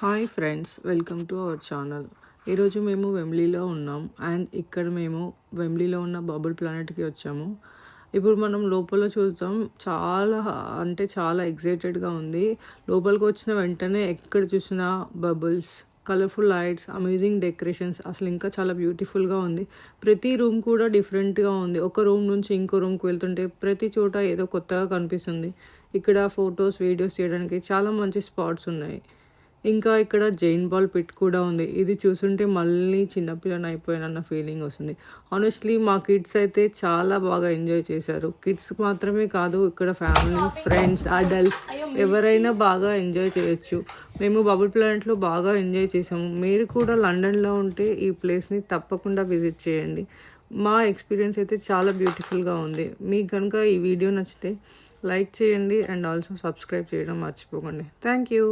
Hi friends, welcome to our channel. ఈరోజు మేము వెంబ్లీలో ఉన్నాం అండ్ ఇక్కడ మేము వెంబ్లీలో ఉన్న బబుల్ ప్లానెట్కి వచ్చాము. ఇప్పుడు మనం లోపల చూద్దాం. చాలా ఎగ్జైటెడ్గా ఉంది. లోపలికి వచ్చిన వెంటనే ఎక్కడ చూసినా bubbles, colourful lights, amazing decorations, అసలు ఇంకా చాలా బ్యూటిఫుల్గా ఉంది. ప్రతి రూమ్ కూడా డిఫరెంట్గా ఉంది. ఒక రూమ్ నుంచి ఇంకో రూమ్కి వెళ్తుంటే ప్రతి చోట ఏదో కొత్తగా కనిపిస్తుంది. ఇక్కడ ఫొటోస్, వీడియోస్ చేయడానికి చాలా మంచి స్పాట్స్ ఉన్నాయి. ఇంకా ఇక్కడ జైన్ బాల్ పిట్ కూడా ఉంది. ఇది చూస్తుంటే మళ్ళీ చిన్నపిల్లని అయిపోయానన్న ఫీలింగ్ వస్తుంది. ఆనెస్ట్లీ మా కిడ్స్ అయితే చాలా బాగా ఎంజాయ్ చేశారు. కిడ్స్ మాత్రమే కాదు, ఇక్కడ ఫ్యామిలీ, ఫ్రెండ్స్, అడల్ట్స్ ఎవరైనా బాగా ఎంజాయ్ చేయొచ్చు. మేము బబుల్ ప్లానెట్లో బాగా ఎంజాయ్ చేసాము. మీరు కూడా లండన్లో ఉంటే ఈ ప్లేస్ని తప్పకుండా విజిట్ చేయండి. మా ఎక్స్పీరియన్స్ అయితే చాలా బ్యూటిఫుల్గా ఉంది. మీకు కనుక ఈ వీడియో నచ్చితే లైక్ చేయండి అండ్ ఆల్సో సబ్స్క్రైబ్ చేయడం మర్చిపోకండి. Thank you.